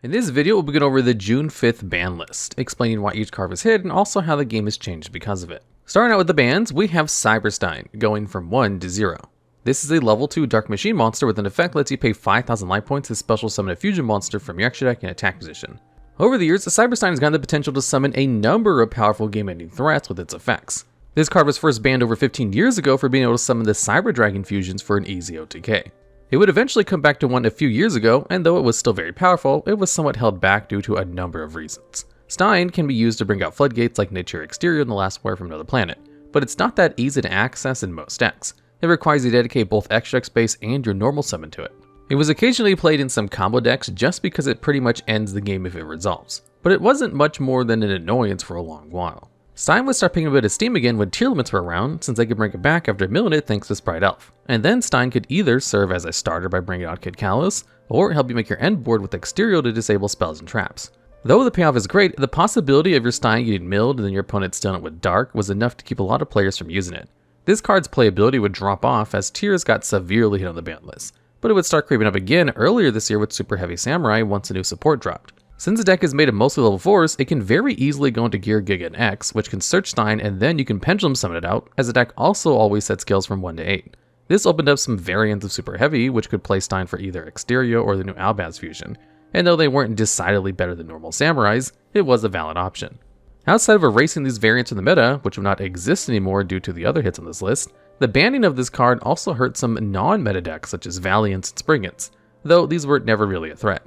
In this video, we'll be going over the June 5th ban list, explaining why each card was hit and also how the game has changed because of it. Starting out with the bans, we have Cyberstein, going from 1 to 0. This is a level 2 Dark Machine monster with an effect that lets you pay 5,000 life points to special summon a fusion monster from your extra deck in attack position. Over the years, the Cyberstein has gotten the potential to summon a number of powerful game-ending threats with its effects. This card was first banned over 15 years ago for being able to summon the Cyber Dragon fusions for an easy OTK. It would eventually come back to 1 a few years ago, and though it was still very powerful, it was somewhat held back due to a number of reasons. Stein can be used to bring out floodgates like Nature Exterior in The Last Warrior from Another Planet, but it's not that easy to access in most decks. It requires you to dedicate both extra deck space and your normal summon to it. It was occasionally played in some combo decks just because it pretty much ends the game if it resolves, but it wasn't much more than an annoyance for a long while. Stein would start picking a bit of steam again when tier limits were around, since they could bring it back after milling it thanks to Sprite Elf. And then Stein could either serve as a starter by bringing out Kid Kalos, or help you make your end board with Exterior to disable spells and traps. Though the payoff is great, the possibility of your Stein getting milled and then your opponent stealing it with Dark was enough to keep a lot of players from using it. This card's playability would drop off as tiers got severely hit on the ban list, but it would start creeping up again earlier this year with Super Heavy Samurai once a new support dropped. Since the deck is made of mostly level 4s, it can very easily go into Gear, Giga, and X, which can search Stein and then you can pendulum summon it out, as the deck also always set scales from 1 to 8. This opened up some variants of Super Heavy, which could play Stein for either Exterior or the new Albaz fusion, and though they weren't decidedly better than normal Samurais, it was a valid option. Outside of erasing these variants in the meta, which would not exist anymore due to the other hits on this list, the banning of this card also hurt some non-meta decks such as Valiants and Springans, though these were never really a threat.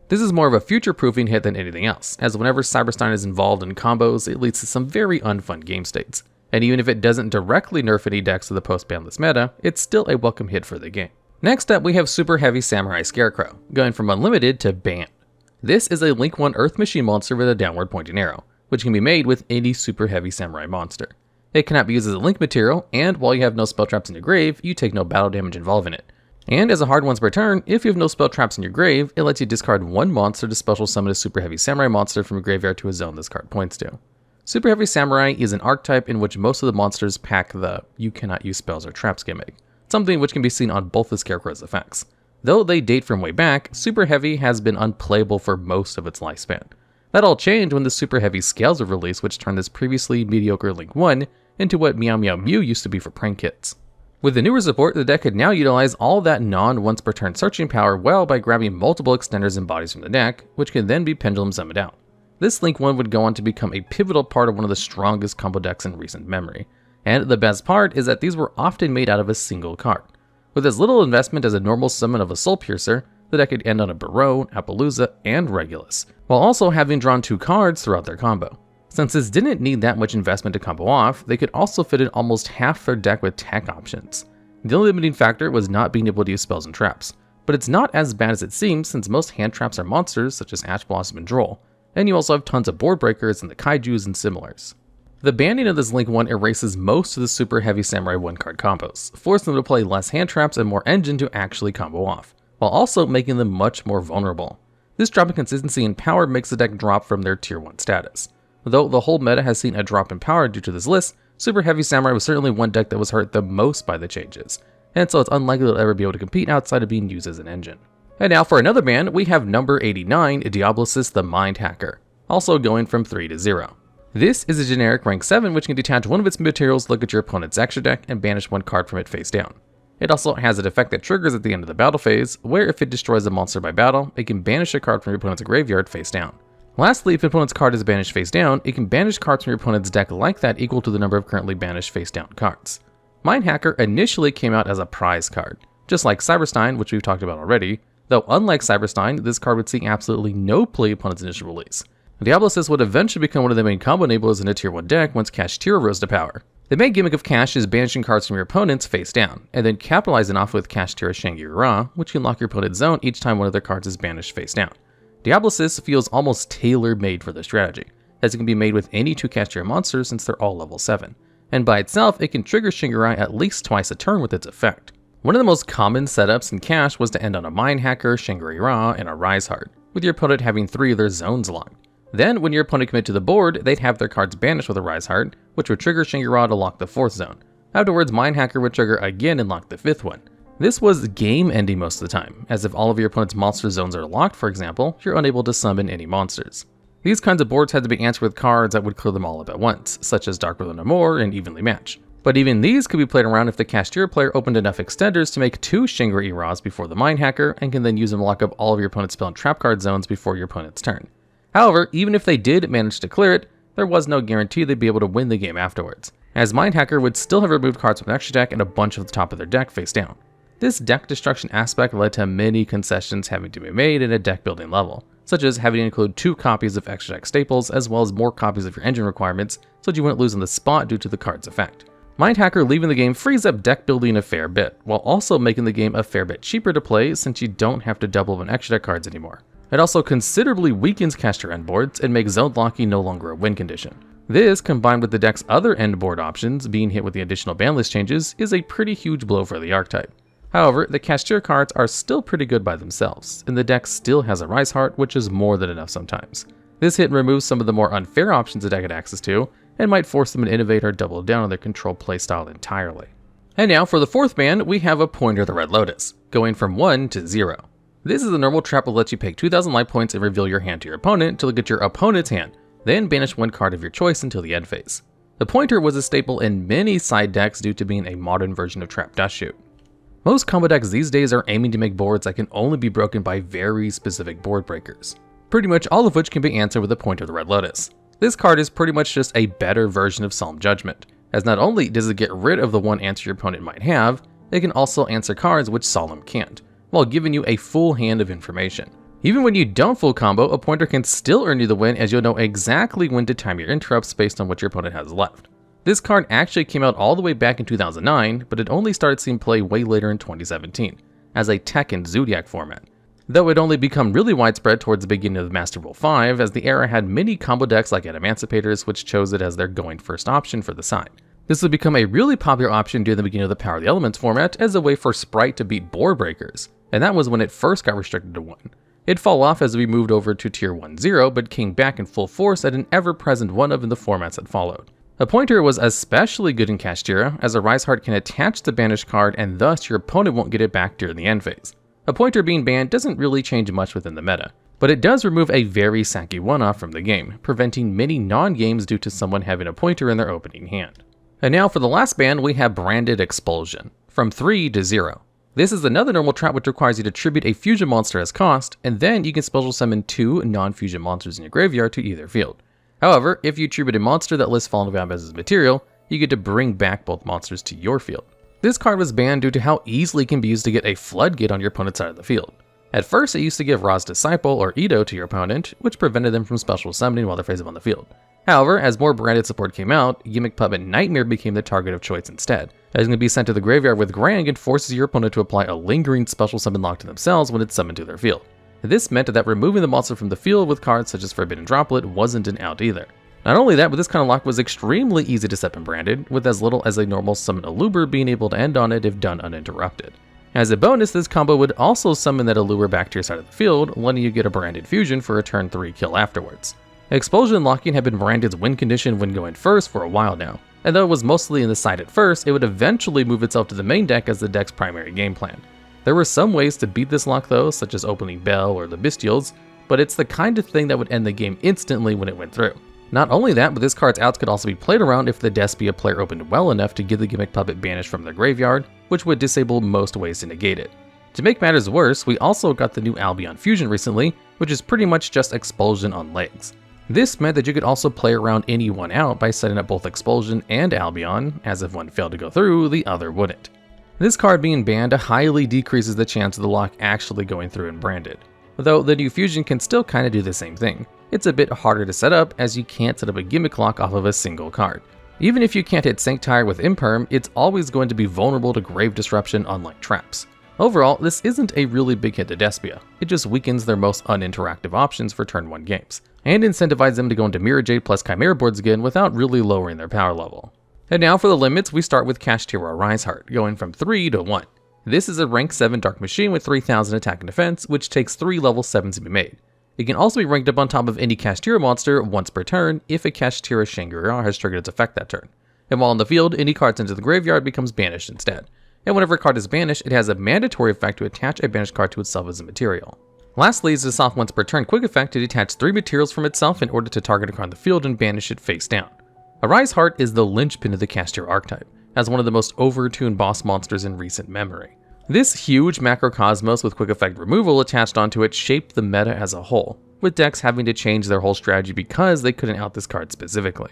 This is more of a future-proofing hit than anything else, as whenever Cyberstein is involved in combos, it leads to some very unfun game states. And even if it doesn't directly nerf any decks to the post-ban list meta, it's still a welcome hit for the game. Next up, we have Super Heavy Samurai Scarecrow, going from unlimited to banned. This is a Link 1 Earth Machine monster with a downward pointing arrow, which can be made with any Super Heavy Samurai monster. It cannot be used as a link material, and while you have no spell traps in your grave, you take no battle damage involved in it. And as a hard once per turn, if you have no spell traps in your grave, it lets you discard one monster to special summon a Super Heavy Samurai monster from your graveyard to a zone this card points to. Super Heavy Samurai is an archetype in which most of the monsters pack the "you cannot use spells or traps" gimmick, something which can be seen on both the Scarecrow's effects. Though they date from way back, Super Heavy has been unplayable for most of its lifespan. That all changed when the Super Heavy Scales were released, which turned this previously mediocre Link 1 into what Meow Meow Mew used to be for prank kits. With the newer support, the deck could now utilize all that non-once per turn searching power well by grabbing multiple extenders and bodies from the deck, which can then be pendulum summoned out. This Link 1 would go on to become a pivotal part of one of the strongest combo decks in recent memory, and the best part is that these were often made out of a single card. With as little investment as a normal summon of a Soul Piercer, the deck could end on a Barone, Appaloosa, and Regulus, while also having drawn 2 cards throughout their combo. Since this didn't need that much investment to combo off, they could also fit in almost half their deck with tech options. The only limiting factor was not being able to use spells and traps, but it's not as bad as it seems since most hand traps are monsters such as Ash Blossom and Droll, and you also have tons of board breakers and the Kaijus and similars. The banning of this Link 1 erases most of the Super Heavy Samurai 1-card combos, forcing them to play less hand traps and more engine to actually combo off, while also making them much more vulnerable. This drop in consistency and power makes the deck drop from their tier 1 status. Though the whole meta has seen a drop in power due to this list, Super Heavy Samurai was certainly one deck that was hurt the most by the changes, and so it's unlikely to ever be able to compete outside of being used as an engine. And now for another ban, we have number 89, Diablosis the Mind Hacker, also going from 3 to 0. This is a generic rank 7 which can detach one of its materials, look at your opponent's extra deck, and banish one card from it face down. It also has an effect that triggers at the end of the battle phase, where if it destroys a monster by battle, it can banish a card from your opponent's graveyard face down. Lastly, if your opponent's card is banished face down, it can banish cards from your opponent's deck like that equal to the number of currently banished face down cards. Mind Hacker initially came out as a prize card, just like Cyberstein, which we've talked about already, though unlike Cyberstein, this card would see absolutely no play upon its initial release. Diablosis would eventually become one of the main combo enablers in a tier 1 deck once Kashtira rose to power. The main gimmick of Cash is banishing cards from your opponents face down, and then capitalizing off with Kashtira Shangri-La, which can lock your opponent's zone each time one of their cards is banished face down. Diablosis feels almost tailor-made for this strategy, as it can be made with any 2 Kashtira monsters since they're all level 7, and by itself it can trigger Shangri-La at least twice a turn with its effect. One of the most common setups in Cash was to end on a Mind Hacker, Shangri-La, and a Rise Heart, with your opponent having 3 of their zones locked. Then, when your opponent committed to the board, they'd have their cards banished with a Rise Heart, which would trigger Shangri-La to lock the 4th zone. Afterwards, Mind Hacker would trigger again and lock the 5th one. This was game ending most of the time, as if all of your opponent's monster zones are locked, for example, you're unable to summon any monsters. These kinds of boards had to be answered with cards that would clear them all up at once, such as Dark Brother No More and Evenly Match. But even these could be played around if the Cashier player opened enough extenders to make 2 Shingra Eras before the Mind Hacker, and can then use them to lock up all of your opponent's spell and trap card zones before your opponent's turn. However, even if they did manage to clear it, there was no guarantee they'd be able to win the game afterwards, as Mind Hacker would still have removed cards from an extra deck and a bunch of the top of their deck face down. This deck destruction aspect led to many concessions having to be made at a deck building level, such as having to include 2 copies of extra deck staples as well as more copies of your engine requirements so that you wouldn't lose on the spot due to the card's effect. Mind Hacker leaving the game frees up deck building a fair bit, while also making the game a fair bit cheaper to play since you don't have to double up on extra deck cards anymore. It also considerably weakens caster end boards and makes zone locking no longer a win condition. This, combined with the deck's other end board options being hit with the additional banlist changes, is a pretty huge blow for the archetype. However, the Cashier cards are still pretty good by themselves, and the deck still has a Rise Heart, which is more than enough sometimes. This hit removes some of the more unfair options the deck had access to, and might force them to innovate or double down on their control playstyle entirely. And now for the 4th ban, we have a Pointer the Red Lotus, going from 1 to 0. This is a normal trap that lets you pay 2,000 life points and reveal your hand to your opponent to look at your opponent's hand, then banish 1 card of your choice until the end phase. The Pointer was a staple in many side decks due to being a modern version of Trap Dust Shoot. Most combo decks these days are aiming to make boards that can only be broken by very specific board breakers, pretty much all of which can be answered with a Pointer the Red Lotus. This card is pretty much just a better version of Solemn Judgment, as not only does it get rid of the one answer your opponent might have, it can also answer cards which Solemn can't, while giving you a full hand of information. Even when you don't full combo, a Pointer can still earn you the win, as you'll know exactly when to time your interrupts based on what your opponent has left. This card actually came out all the way back in 2009, but it only started seeing play way later in 2017, as a Tekken Zodiac format, though it only become really widespread towards the beginning of Master Rule 5, as the era had many combo decks like Emancipators which chose it as their going first option for the side. This would become a really popular option during the beginning of the Power of the Elements format as a way for Sprite to beat board breakers, and that was when it first got restricted to 1. It'd fall off as we moved over to Tier 1-0, but came back in full force at an ever-present 1 of in the formats that followed. A Pointer was especially good in Kashtira, as a Rise Heart can attach the banished card and thus your opponent won't get it back during the end phase. A Pointer being banned doesn't really change much within the meta, but it does remove a very sacky one-off from the game, preventing many non-games due to someone having a Pointer in their opening hand. And now for the last ban, we have branded Expulsion, from 3 to 0. This is another normal trap which requires you to tribute a fusion monster as cost, and then you can special summon 2 non-fusion monsters in your graveyard to either field. However, if you tribute a monster that lists Fallen Vamp as its material, you get to bring back both monsters to your field. This card was banned due to how easily it can be used to get a floodgate on your opponent's side of the field. At first, it used to give Ra's Disciple or Ito to your opponent, which prevented them from special summoning while they're face up on the field. However, as more branded support came out, Gimmick Puppet Nightmare became the target of choice instead, as it can be sent to the graveyard with Grang and forces your opponent to apply a lingering special summon lock to themselves when it's summoned to their field. This meant that removing the monster from the field with cards such as Forbidden Droplet wasn't an out either. Not only that, but this kind of lock was extremely easy to set and branded, with as little as a normal summon Allure being able to end on it if done uninterrupted. As a bonus, this combo would also summon that Allure back to your side of the field, letting you get a branded fusion for a turn 3 kill afterwards. Expulsion locking had been branded's win condition when going first for a while now, and though it was mostly in the side at first, it would eventually move itself to the main deck as the deck's primary game plan. There were some ways to beat this lock though, such as opening Bell or the Bestials, but it's the kind of thing that would end the game instantly when it went through. Not only that, but this card's outs could also be played around if the Despia player opened well enough to get the Gimmick Puppet banished from their graveyard, which would disable most ways to negate it. To make matters worse, we also got the new Albion fusion recently, which is pretty much just Expulsion on legs. This meant that you could also play around any one out by setting up both Expulsion and Albion, as if one failed to go through, the other wouldn't. This card being banned highly decreases the chance of the lock actually going through and branded, though the new fusion can still kinda do the same thing. It's a bit harder to set up as you can't set up a gimmick lock off of a single card. Even if you can't hit Sanctire with Imperm, it's always going to be vulnerable to grave disruption unlike traps. Overall, this isn't a really big hit to Despia, it just weakens their most uninteractive options for turn 1 games, and incentivizes them to go into Mirror Jade plus Chimera boards again without really lowering their power level. And now for the limits, we start with Kashtira Rise Heart, going from 3 to 1. This is a rank 7 Dark Machine with 3000 attack and defense, which takes 3 level 7s to be made. It can also be ranked up on top of any Kashtira monster once per turn if a Kashtira Shangri-La has triggered its effect that turn. And while in the field, any card sent to the graveyard becomes banished instead. and whenever a card is banished, it has a mandatory effect to attach a banished card to itself as a material. Lastly is the soft once per turn quick effect to detach 3 materials from itself in order to target a card on the field and banish it face down. Arise Heart is the linchpin of the Cashier archetype, as one of the most overtuned boss monsters in recent memory. This huge macrocosmos with quick effect removal attached onto it shaped the meta as a whole, with decks having to change their whole strategy because they couldn't out this card specifically.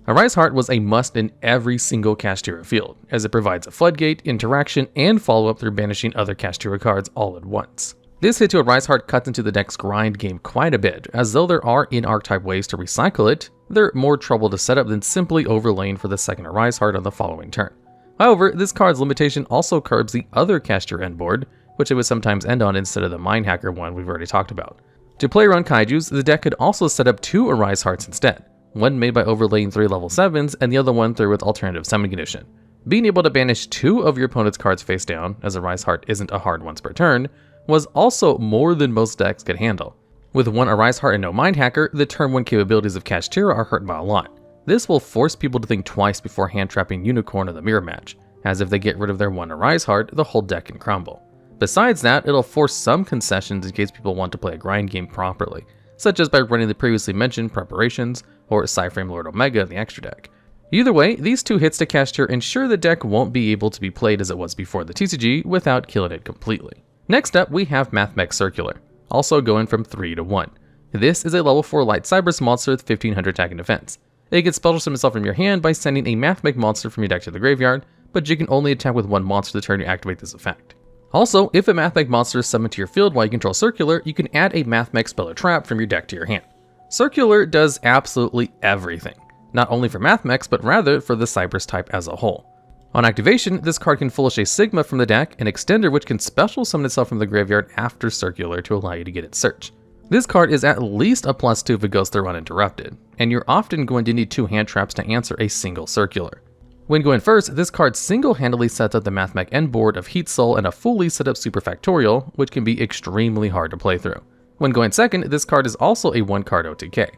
Arise Heart was a must in every single Kashtira field, as it provides a floodgate, interaction, and follow-up through banishing other Kashtira cards all at once. This hit to Arise Heart cuts into the deck's grind game quite a bit, as though there are in-archetype ways to recycle it, they're more trouble to set up than simply overlaying for the second Arise Heart on the following turn. However, this card's limitation also curbs the other Kashtira end board, which it would sometimes end on instead of the Mind Hacker one we've already talked about. To play around Kaijus, the deck could also set up 2 Arise Hearts instead, one made by overlaying 3 level 7s and the other one through with alternative summon condition. Being able to banish 2 of your opponent's cards face down, as Arise Heart isn't a hard once per turn, was also more than most decks could handle. With 1 Arise Heart and no Mind Hacker, the turn 1 capabilities of Kashtira are hurt by a lot. This will force people to think twice before hand trapping Unicorn or the Mirror Match, as if they get rid of their 1 Arise Heart, the whole deck can crumble. Besides that, it'll force some concessions in case people want to play a grind game properly, such as by running the previously mentioned preparations, or Psyframe Lord Omega in the extra deck. Either way, these 2 hits to Kashtira ensure the deck won't be able to be played as it was before the TCG without killing it completely. Next up, we have Mathmech Circular, also going from 3 to 1. This is a level 4 light Cyberus monster with 1500 attack and defense. It can special summon itself from your hand by sending a Mathmech monster from your deck to the graveyard, but you can only attack with 1 monster the turn you activate this effect. Also, if a Mathmech monster is summoned to your field while you control Circular, you can add a Mathmech spell or trap from your deck to your hand. Circular does absolutely everything, not only for Mathmechs, but rather for the Cyberus type as a whole. On activation, this card can foolish a Sigma from the deck, an extender which can special summon itself from the graveyard after Circular to allow you to get its search. This card is at least a +2 if it goes through uninterrupted, and you're often going to need 2 hand traps to answer a single Circular. When going first, this card single-handedly sets up the Mathmech end board of Heat Soul and a fully set up Superfactorial, which can be extremely hard to play through. When going second, this card is also a 1-card OTK.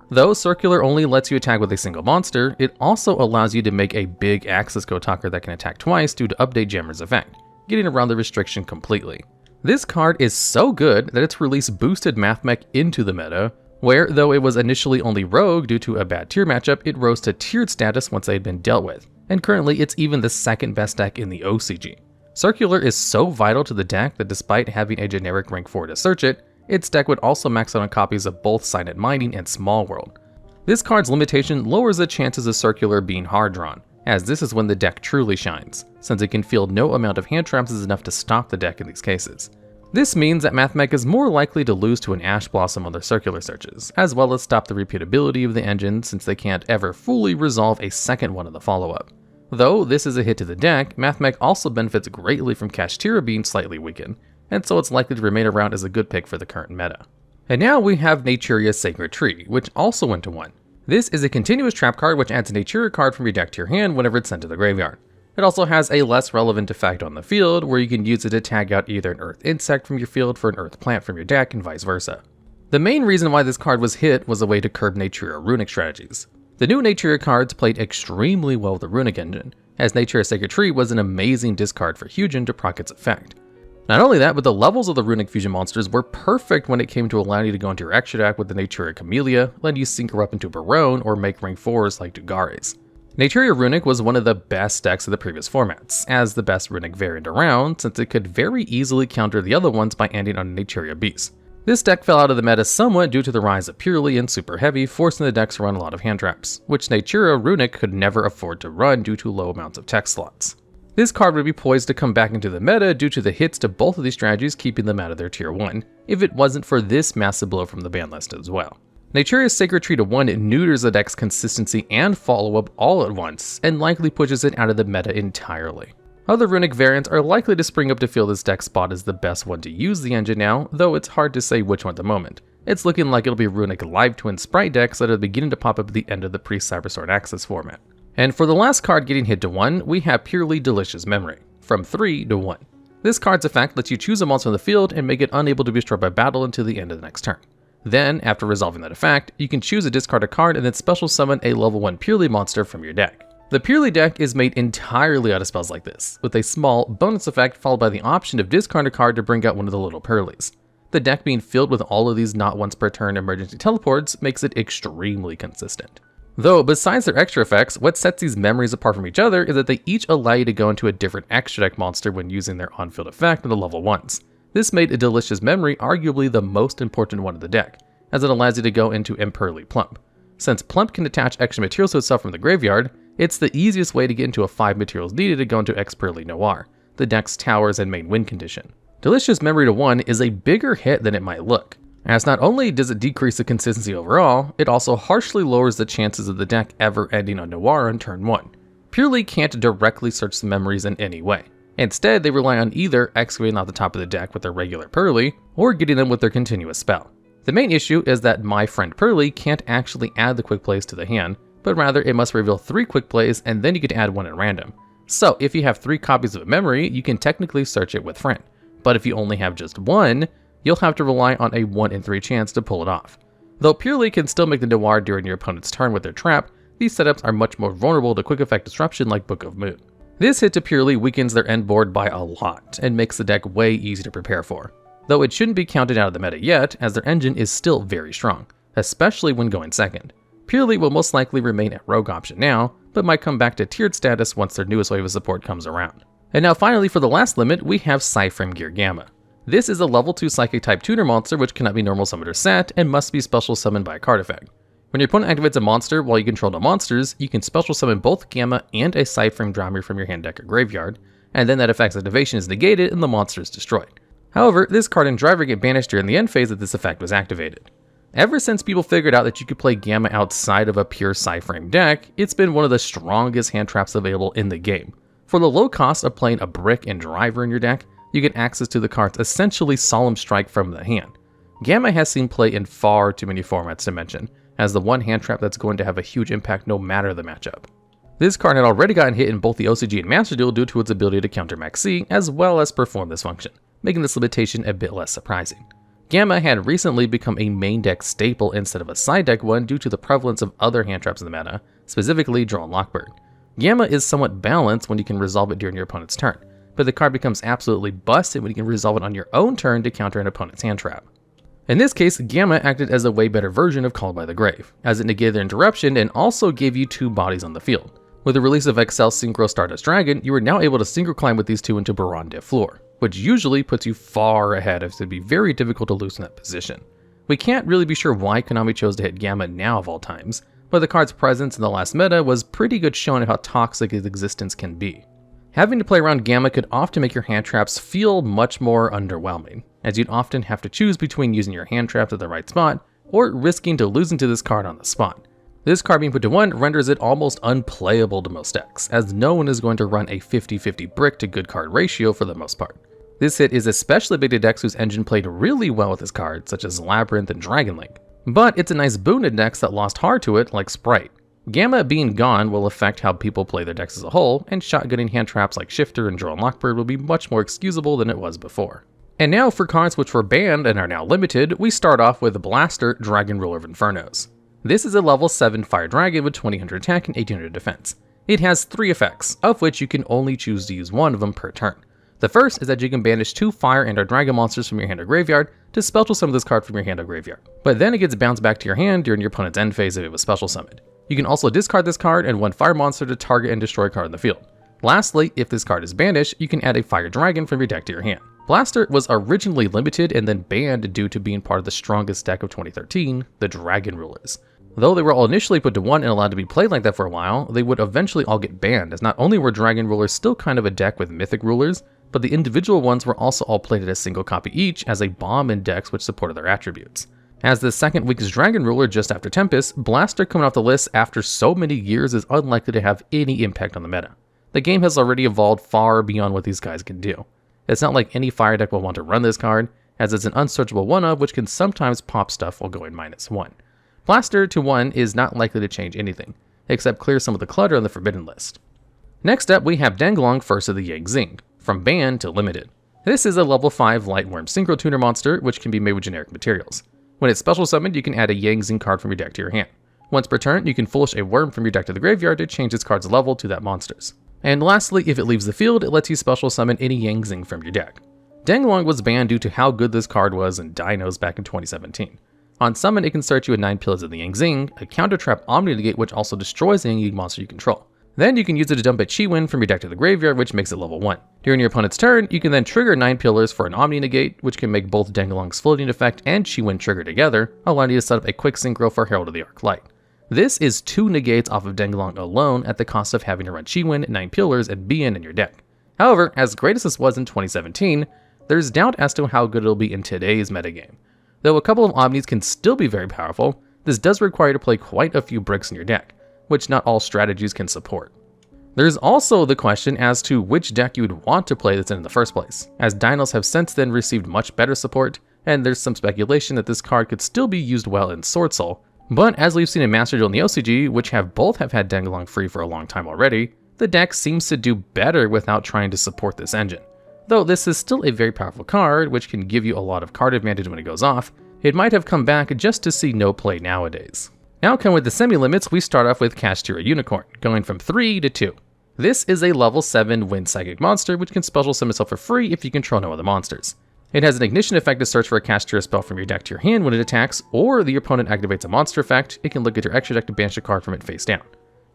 Though Circular only lets you attack with a single monster, it also allows you to make a big Axis Kotaker that can attack twice due to Update Jammer's effect, getting around the restriction completely. This card is so good that its release boosted Mathmech into the meta, where though it was initially only Rogue due to a bad tier matchup, it rose to tiered status once they had been dealt with, and currently it's even the 2nd best deck in the OCG. Circular is so vital to the deck that despite having a generic rank 4 to search it, its deck would also max out on copies of both Silent Mining and Small World. This card's limitation lowers the chances of Circular being hard drawn, as this is when the deck truly shines, since it can field no amount of hand traps is enough to stop the deck in these cases. This means that Mathmech is more likely to lose to an Ash Blossom on their Circular searches, as well as stop the repeatability of the engine since they can't ever fully resolve a second one of the follow-up. Though this is a hit to the deck, Mathmech also benefits greatly from Kashtira being slightly weakened, and so it's likely to remain around as a good pick for the current meta. And now we have Naturia's Sacred Tree, which also went to 1. This is a continuous trap card which adds a Naturia card from your deck to your hand whenever it's sent to the graveyard. It also has a less relevant effect on the field, where you can use it to tag out either an Earth Insect from your field for an Earth Plant from your deck, and vice versa. The main reason why this card was hit was a way to curb Naturia runic strategies. The new Naturia cards played extremely well with the runic engine, as Naturia's Sacred Tree was an amazing discard for Hugin to proc its effect. Not only that, but the levels of the runic fusion monsters were perfect when it came to allowing you to go into your extra deck with the Naturia Camellia, letting you sync her up into Barone or make rank 4s like Dugares. Naturia Runic was one of the best decks of the previous formats, as the best runic variant around, since it could very easily counter the other ones by ending on a Naturia Beast. This deck fell out of the meta somewhat due to the rise of Purely and Super Heavy, forcing the decks to run a lot of hand traps, which Naturia Runic could never afford to run due to low amounts of tech slots. This card would be poised to come back into the meta due to the hits to both of these strategies keeping them out of their tier 1, if it wasn't for this massive blow from the ban list as well. Naturia's Sacred Tree to 1 neuters the deck's consistency and follow-up all at once, and likely pushes it out of the meta entirely. Other runic variants are likely to spring up to fill this deck spot as the best one to use the engine now, though it's hard to say which one at the moment. It's looking like it'll be runic Live Twin Sprite decks that are beginning to pop up at the end of the pre-Cybersword Access format. And for the last card getting hit to 1, we have Purely Delicious Memory, from 3 to 1. This card's effect lets you choose a monster on the field and make it unable to be destroyed by battle until the end of the next turn. Then, after resolving that effect, you can choose to discard a card and then special summon a level 1 Purely monster from your deck. The Purely deck is made entirely out of spells like this, with a small bonus effect followed by the option of discard a card to bring out one of the little Purlies. The deck being filled with all of these not once per turn emergency teleports makes it extremely consistent. Though, besides their extra effects, what sets these memories apart from each other is that they each allow you to go into a different extra deck monster when using their on-field effect on the level 1s. This made a Delicious Memory arguably the most important one of the deck, as it allows you to go into Impurly Plump. Since Plump can attach extra materials to itself from the graveyard, it's the easiest way to get into a 5 materials needed to go into Expurly Noir, the deck's towers and main win condition. Delicious Memory to 1 is a bigger hit than it might look, as not only does it decrease the consistency overall, it also harshly lowers the chances of the deck ever ending on Noir on turn 1. Purely can't directly search the memories in any way. Instead, they rely on either excavating off the top of the deck with their regular Purly, or getting them with their continuous spell. The main issue is that My Friend Purly can't actually add the quick plays to the hand, but rather it must reveal 3 quick plays and then you get to add 1 at random. So if you have 3 copies of a memory, you can technically search it with Friend. But if you only have just 1, you'll have to rely on a 1 in 3 chance to pull it off. Though Purely can still make the Noir during your opponent's turn with their trap, these setups are much more vulnerable to quick effect disruption like Book of Moon. This hit to Purely weakens their end board by a lot, and makes the deck way easy to prepare for. Though it shouldn't be counted out of the meta yet, as their engine is still very strong, especially when going second. Purely will most likely remain a rogue option now, but might come back to tiered status once their newest wave of support comes around. And now finally for the last limit, we have Psyframe Gear Gamma. This is a level 2 Psychic type tutor monster which cannot be normal summoned or set, and must be special summoned by a card effect. When your opponent activates a monster while you control no monsters, you can special summon both Gamma and a Psyframe Dromir from your hand, deck, or graveyard, and then that effect's activation is negated and the monster is destroyed. However, this card and Driver get banished during the end phase that this effect was activated. Ever since people figured out that you could play Gamma outside of a pure Psyframe deck, it's been one of the strongest hand traps available in the game. For the low cost of playing a Brick and Driver in your deck, you get access to the card's essentially Solemn Strike from the hand. Gamma has seen play in far too many formats to mention, as the one hand trap that's going to have a huge impact no matter the matchup. This card had already gotten hit in both the OCG and Master Duel due to its ability to counter Max C, as well as perform this function, making this limitation a bit less surprising. Gamma had recently become a main deck staple instead of a side deck one due to the prevalence of other hand traps in the meta, specifically Draw and Lockbird. Gamma is somewhat balanced when you can resolve it during your opponent's turn, but the card becomes absolutely busted when you can resolve it on your own turn to counter an opponent's hand trap. In this case, Gamma acted as a way better version of Called by the Grave, as it negated their interruption and also gave you 2 bodies on the field. With the release of XL Synchro Stardust Dragon, you are now able to synchro climb with these 2 into Baron de Fleur, which usually puts you far ahead as it would be very difficult to lose in that position. We can't really be sure why Konami chose to hit Gamma now of all times, but the card's presence in the last meta was pretty good showing how toxic its existence can be. Having to play around Gamma could often make your hand traps feel much more underwhelming, as you'd often have to choose between using your hand traps at the right spot, or risking to losing to this card on the spot. This card being put to 1 renders it almost unplayable to most decks, as no one is going to run a 50-50 brick to good card ratio for the most part. This hit is especially big to decks whose engine played really well with this card, such as Labyrinth and Dragon Link, but it's a nice boon to decks that lost hard to it, like Sprite. Gamma being gone will affect how people play their decks as a whole, and shotgunning hand traps like Shifter and Draw and Lockbird will be much more excusable than it was before. And now for cards which were banned and are now limited, we start off with Blaster, Dragon Ruler of Infernos. This is a level 7 Fire Dragon with 2000 attack and 1800 defense. It has 3 effects, of which you can only choose to use 1 of them per turn. The first is that you can banish 2 fire and/or dragon monsters from your hand or graveyard to special summon this card from your hand or graveyard, but then it gets bounced back to your hand during your opponent's end phase if it was special summoned. You can also discard this card and 1 fire monster to target and destroy a card in the field. Lastly, if this card is banished, you can add a fire dragon from your deck to your hand. Blaster was originally limited and then banned due to being part of the strongest deck of 2013, the Dragon Rulers. Though they were all initially put to 1 and allowed to be played like that for a while, they would eventually all get banned, as not only were Dragon Rulers still kind of a deck with Mythic Rulers, but the individual ones were also all played at a single copy each as a bomb in decks which supported their attributes. As the second weakest Dragon Ruler just after Tempest, Blaster coming off the list after so many years is unlikely to have any impact on the meta. The game has already evolved far beyond what these guys can do. It's not like any fire deck will want to run this card, as it's an unsearchable 1-of which can sometimes pop stuff while going -1. Blaster to 1 is not likely to change anything, except clear some of the clutter on the forbidden list. Next up we have Denglong, first of the Yang Zing, from banned to limited. This is a level 5 Lightworm Synchro Tuner monster which can be made with generic materials. When it's special summoned, you can add a Yang Zing card from your deck to your hand. Once per turn, you can foolish a worm from your deck to the graveyard to change its card's level to that monster's. And lastly, if it leaves the field, it lets you special summon any Zing from your deck. Dangalong was banned due to how good this card was in Dinos back in 2017. On summon, it can search you with 9 pillars of the Zing, a counter trap Omni-Negate which also destroys the Yang monster you control. Then you can use it to dump a Chi-Win from your deck to the graveyard, which makes it level 1. During your opponent's turn, you can then trigger 9 pillars for an Omni-Negate, which can make both Dangalong's floating effect and Chi-Win trigger together, allowing you to set up a quick synchro for Herald of the Arc Light. This is 2 negates off of Dangalong alone at the cost of having to run Chi-Win, 9 pillars, and Bien in your deck. However, as great as this was in 2017, there's doubt as to how good it'll be in today's metagame. Though a couple of Omnis can still be very powerful, this does require you to play quite a few bricks in your deck, which not all strategies can support. There's also the question as to which deck you would want to play this in the first place, as Dinos have since then received much better support, and there's some speculation that this card could still be used well in Sword Soul, but as we've seen in Master Duel and the OCG, which both have had Dangalong free for a long time already, the deck seems to do better without trying to support this engine. Though this is still a very powerful card, which can give you a lot of card advantage when it goes off, it might have come back just to see no play nowadays. Now come with the semi-limits, we start off with Kashtira Unicorn, going from 3 to 2. This is a level 7 Wind Psychic monster, which can special summon itself for free if you control no other monsters. It has an ignition effect to search for a Kashtira spell from your deck to your hand when it attacks, or the opponent activates a monster effect, it can look at your extra deck to banish a card from it face down.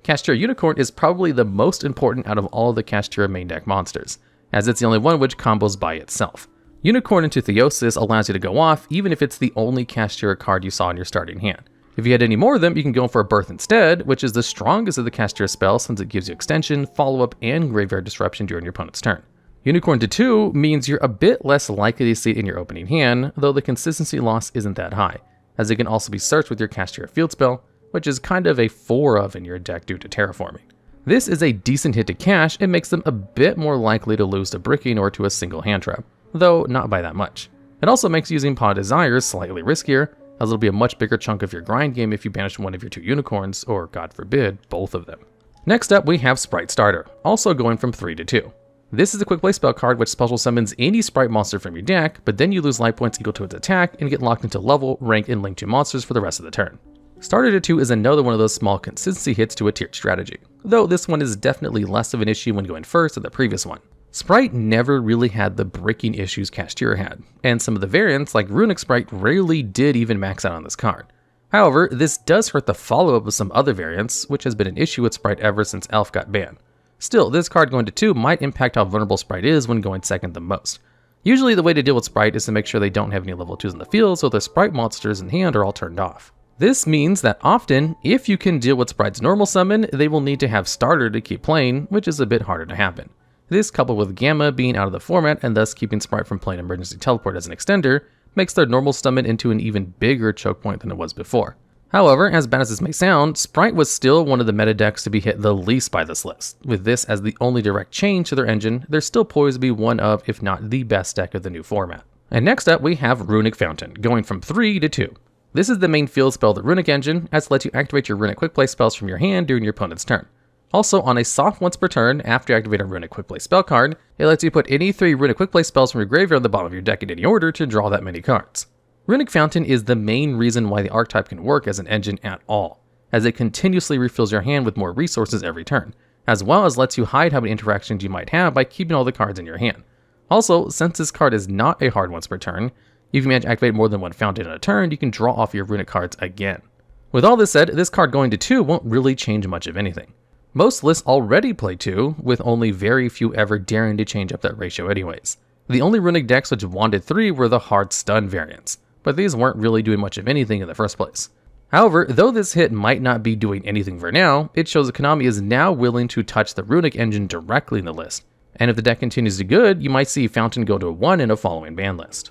Kashtira Unicorn is probably the most important out of all the Kashtira main deck monsters, as it's the only one which combos by itself. Unicorn into Theosis allows you to go off even if it's the only Kashtira card you saw in your starting hand. If you had any more of them, you can go for a Birth instead, which is the strongest of the Kashtira spells since it gives you extension, follow-up, and graveyard disruption during your opponent's turn. Unicorn to 2 means you're a bit less likely to see it in your opening hand, though the consistency loss isn't that high, as it can also be searched with your Kashtira field spell, which is kind of a 4 of in your deck due to terraforming. This is a decent hit to cash and makes them a bit more likely to lose to bricking or to a single hand trap, though not by that much. It also makes using Paw Desires slightly riskier, as it'll be a much bigger chunk of your grind game if you banish one of your 2 unicorns, or god forbid, both of them. Next up we have Sprite Starter, also going from 3 to 2. This is a quick play spell card which special summons any sprite monster from your deck, but then you lose life points equal to its attack and get locked into level, rank, and link to monsters for the rest of the turn. Starter to 2 is another one of those small consistency hits to a tiered strategy, though this one is definitely less of an issue when going first than the previous one. Sprite never really had the bricking issues Kashtira had, and some of the variants like Runic Sprite rarely did even max out on this card. However, this does hurt the follow-up of some other variants, which has been an issue with Sprite ever since Elf got banned. Still, this card going to 2 might impact how vulnerable Sprite is when going second the most. Usually the way to deal with Sprite is to make sure they don't have any level 2s in the field so the Sprite monsters in hand are all turned off. This means that often, if you can deal with Sprite's normal summon, they will need to have Starter to keep playing, which is a bit harder to happen. This, coupled with Gamma being out of the format and thus keeping Sprite from playing Emergency Teleport as an extender, makes their normal summon into an even bigger choke point than it was before. However, as bad as this may sound, Sprite was still one of the meta decks to be hit the least by this list. With this as the only direct change to their engine, they're still poised to be one of, if not the best deck of the new format. And next up we have Runic Fountain, going from 3 to 2. This is the main field spell of the Runic engine, as it lets you activate your Runic Quick Play spells from your hand during your opponent's turn. Also, on a soft once per turn, after you activate a Runic Quick Play spell card, it lets you put any 3 Runic Quick Play spells from your graveyard on the bottom of your deck in any order to draw that many cards. Runic Fountain is the main reason why the archetype can work as an engine at all, as it continuously refills your hand with more resources every turn, as well as lets you hide how many interactions you might have by keeping all the cards in your hand. Also, since this card is not a hard once per turn, if you manage to activate more than 1 fountain in a turn, you can draw off your Runic cards again. With all this said, this card going to 2 won't really change much of anything. Most lists already play 2, with only very few ever daring to change up that ratio anyways. The only Runic decks which wanted 3 were the hard stun variants, but these weren't really doing much of anything in the first place. However, though this hit might not be doing anything for now, it shows that Konami is now willing to touch the Runic engine directly in the list, and if the deck continues to good, you might see Fountain go to a 1 in a following ban list.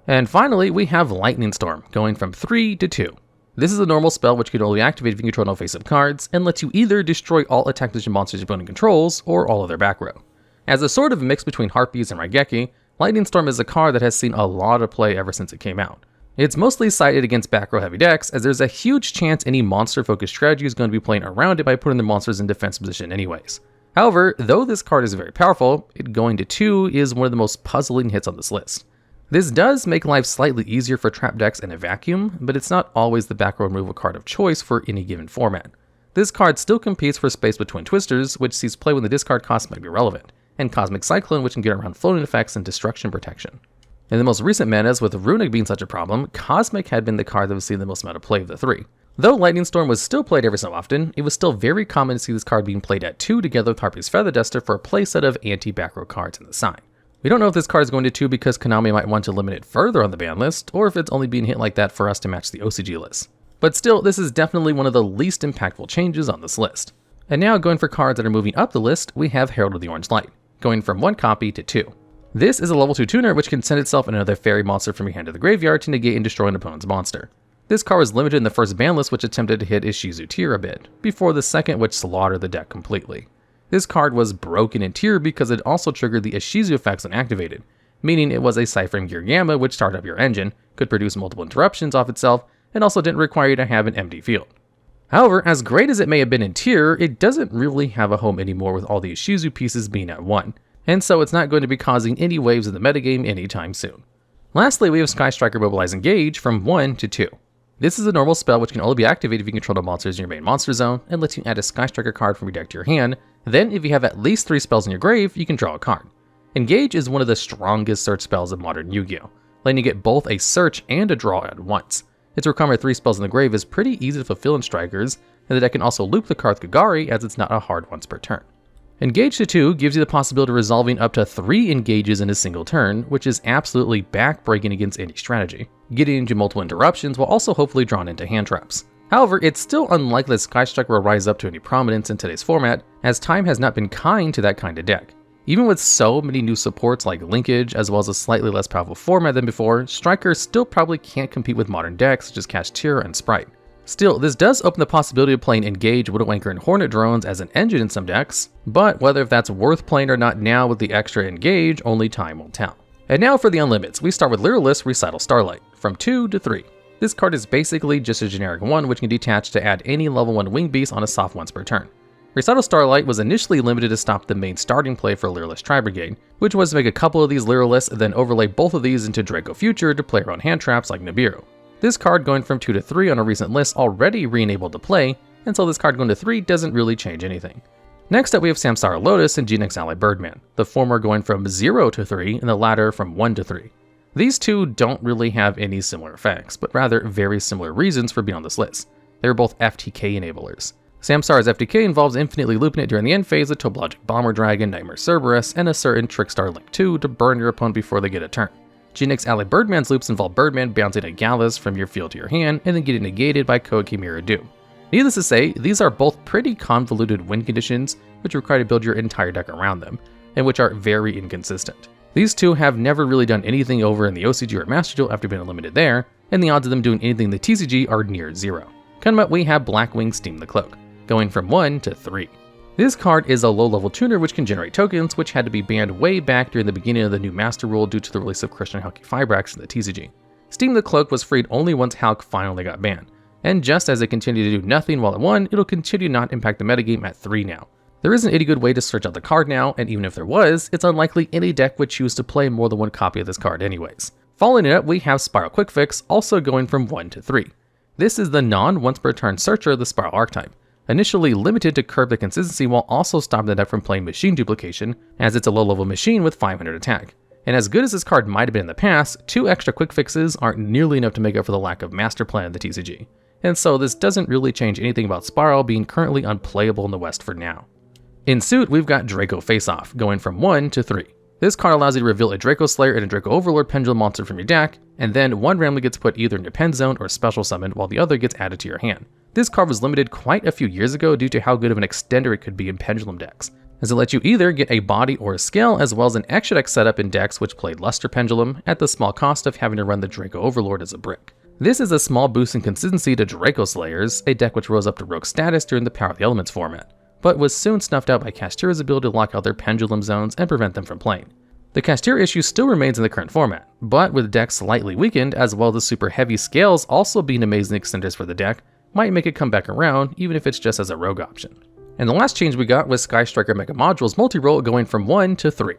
And finally, we have Lightning Storm, going from 3 to 2. This is a normal spell which can only activate if you control no face-up cards, and lets you either destroy all attack position monsters your opponent controls, or all of their back row. As a sort of mix between Harpies and Raigeki, Lightning Storm is a card that has seen a lot of play ever since it came out. It's mostly cited against back row heavy decks, as there's a huge chance any monster-focused strategy is going to be playing around it by putting the monsters in defense position anyways. However, though this card is very powerful, it going to 2 is one of the most puzzling hits on this list. This does make life slightly easier for trap decks in a vacuum, but it's not always the back row removal card of choice for any given format. This card still competes for space between Twisters, which sees play when the discard cost might be relevant, and Cosmic Cyclone, which can get around floating effects and destruction protection. In the most recent metas, with Runic being such a problem, Cosmic had been the card that was seeing the most amount of play of the three. Though Lightning Storm was still played every so often, it was still very common to see this card being played at 2 together with Harpy's Feather Duster for a playset of anti-back row cards in the side. We don't know if this card is going to 2 because Konami might want to limit it further on the ban list, or if it's only being hit like that for us to match the OCG list. But still, this is definitely one of the least impactful changes on this list. And now, going for cards that are moving up the list, we have Herald of the Orange Light, going from 1 copy to 2. This is a level 2 tuner which can send itself another fairy monster from your hand to the graveyard to negate and destroy an opponent's monster. This card was limited in the first ban list, which attempted to hit Ishizu tier a bit, before the second, which slaughtered the deck completely. This card was broken in tier because it also triggered the Ishizu effects when activated, meaning it was a Ciphering Gear Gamma which started up your engine, could produce multiple interruptions off itself, and also didn't require you to have an empty field. However, as great as it may have been in tier, it doesn't really have a home anymore with all the Ishizu pieces being at 1, and so it's not going to be causing any waves in the metagame anytime soon. Lastly, we have Sky Striker Mobilize Engage from 1 to 2. This is a normal spell which can only be activated if you control the monsters in your main monster zone, and lets you add a Sky Striker card from your deck to your hand. Then, if you have at least 3 spells in your grave, you can draw a card. Engage is one of the strongest search spells of modern Yu-Gi-Oh!, letting you get both a search and a draw at once. Its requirement of 3 spells in the grave is pretty easy to fulfill in Strikers, and the deck can also loop the card Kagari as it's not a hard once per turn. Engage to 2 gives you the possibility of resolving up to 3 engages in a single turn, which is absolutely backbreaking against any strategy, getting into multiple interruptions while also hopefully drawn into hand traps. However, it's still unlikely that Sky Striker will rise up to any prominence in today's format, as time has not been kind to that kind of deck. Even with so many new supports like Linkage, as well as a slightly less powerful format than before, Striker still probably can't compete with modern decks such as Kashtira and Sprite. Still, this does open the possibility of playing Engage, Widowmaker, and Hornet drones as an engine in some decks, but whether if that's worth playing or not now with the extra Engage, only time will tell. And now for the unlimits, we start with Lyralist Recital Starlight, from 2 to 3. This card is basically just a generic 1 which can detach to add any level 1 wing beast on a soft once per turn. Recital Starlight was initially limited to stop the main starting play for Lyralist Tri-Brigade, which was to make a couple of these Lyralists and then overlay both of these into Draco Future to play around hand traps like Nibiru. This card going from 2 to 3 on a recent list already re-enabled to play, and so this card going to 3 doesn't really change anything. Next up we have Samurai Lotus and Genex ally Birdman, the former going from 0 to 3 and the latter from 1 to 3. These two don't really have any similar effects, but rather very similar reasons for being on this list. They are both FTK enablers. Samsara's FTK involves infinitely looping it during the end phase with Toblogic Bomber Dragon, Nightmare Cerberus, and a certain Trickstar Link 2 to burn your opponent before they get a turn. Genex ally Birdman's loops involve Birdman bouncing a Gallus from your field to your hand and then getting negated by Code Chimera Doom. Needless to say, these are both pretty convoluted win conditions which require to build your entire deck around them, and which are very inconsistent. These two have never really done anything over in the OCG or Master Duel after being eliminated there, and the odds of them doing anything in the TCG are near 0. Coming up, we have Blackwing Steam the Cloak, going from 1 to 3. This card is a low-level tuner which can generate tokens, which had to be banned way back during the beginning of the new Master Rule due to the release of Christian Hulky Fibrax in the TCG. Steam the Cloak was freed only once Hulk finally got banned, and just as it continued to do nothing while at 1, it'll continue to not impact the metagame at 3 now. There isn't any good way to search out the card now, and even if there was, it's unlikely any deck would choose to play more than one copy of this card anyways. Following it up, we have Spiral Quik-Fix, also going from 1 to 3. This is the non-once-per-turn searcher of the Spiral archetype, initially limited to curb the consistency while also stopping the deck from playing machine duplication, as it's a low-level machine with 500 attack. And as good as this card might have been in the past, 2 extra Quik-Fixes aren't nearly enough to make up for the lack of master plan in the TCG. And so this doesn't really change anything about Spiral being currently unplayable in the West for now. In suit, we've got Draco Face-Off, going from 1 to 3. This card allows you to reveal a Draco Slayer and a Draco Overlord Pendulum monster from your deck, and then one randomly gets put either in your pen zone or special summoned while the other gets added to your hand. This card was limited quite a few years ago due to how good of an extender it could be in Pendulum decks, as it lets you either get a body or a scale as well as an extra deck setup in decks which played Luster Pendulum at the small cost of having to run the Draco Overlord as a brick. This is a small boost in consistency to Draco Slayers, a deck which rose up to Rogue status during the Power of the Elements format, but was soon snuffed out by Kashtira's ability to lock out their Pendulum zones and prevent them from playing. The Kashtira issue still remains in the current format, but with decks slightly weakened as well as the super heavy scales also being amazing extenders for the deck, might make it come back around even if it's just as a rogue option. And the last change we got was Sky Striker Mecha Module's Multirole going from 1 to 3.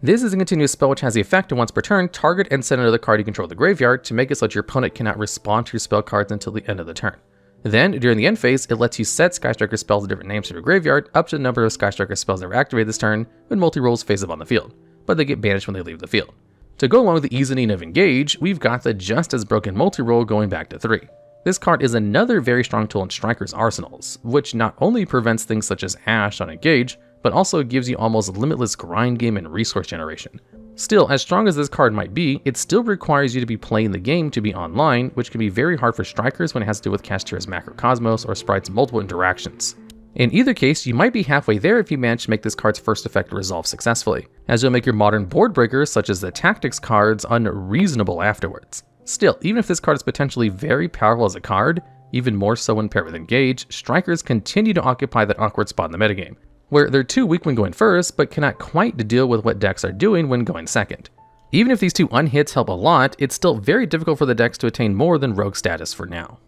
This is a continuous spell which has the effect to once per turn, target and send another card you control to the graveyard to make it so that your opponent cannot respond to your spell cards until the end of the turn. Then, during the end phase, it lets you set Sky Striker spells with different names to your graveyard up to the number of Sky Striker spells that were activated this turn when Multiroles face up on the field, but they get banished when they leave the field. To go along with the easing of Engage, we've got the just as broken Multirole going back to 3. This card is another very strong tool in Striker's arsenals, which not only prevents things such as Ash on Engage, but also gives you almost limitless grind game and resource generation. Still, as strong as this card might be, it still requires you to be playing the game to be online, which can be very hard for Strikers when it has to do with Kashtira's Macrocosmos or Sprite's multiple interactions. In either case, you might be halfway there if you manage to make this card's first effect resolve successfully, as you'll make your modern board breakers such as the Tactics cards unreasonable afterwards. Still, even if this card is potentially very powerful as a card, even more so when paired with Engage, Strikers continue to occupy that awkward spot in the metagame, where they're too weak when going first, but cannot quite deal with what decks are doing when going second. Even if these two unhits help a lot, it's still very difficult for the decks to attain more than Rogue status for now.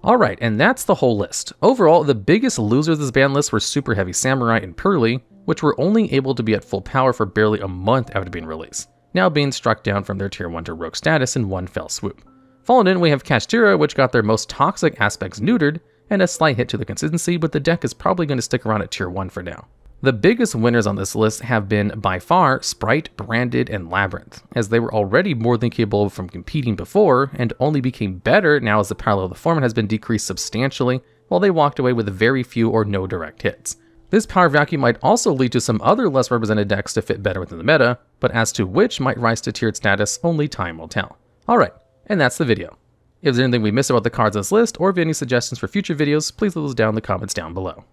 Alright, and that's the whole list. Overall, the biggest losers of this ban list were Super Heavy Samurai and Pearly, which were only able to be at full power for barely a month after being released, now being struck down from their tier 1 to Rogue status in one fell swoop. Followed in, we have Kashtira, which got their most toxic aspects neutered, and a slight hit to the consistency, but the deck is probably going to stick around at tier 1 for now. The biggest winners on this list have been, by far, Sprite, Branded, and Labyrinth, as they were already more than capable from competing before, and only became better now as the parallel of the format has been decreased substantially, while they walked away with very few or no direct hits. This power vacuum might also lead to some other less represented decks to fit better within the meta, but as to which might rise to tiered status, only time will tell. Alright, and that's the video. If there's anything we missed about the cards on this list, or if you have any suggestions for future videos, please leave those down in the comments down below.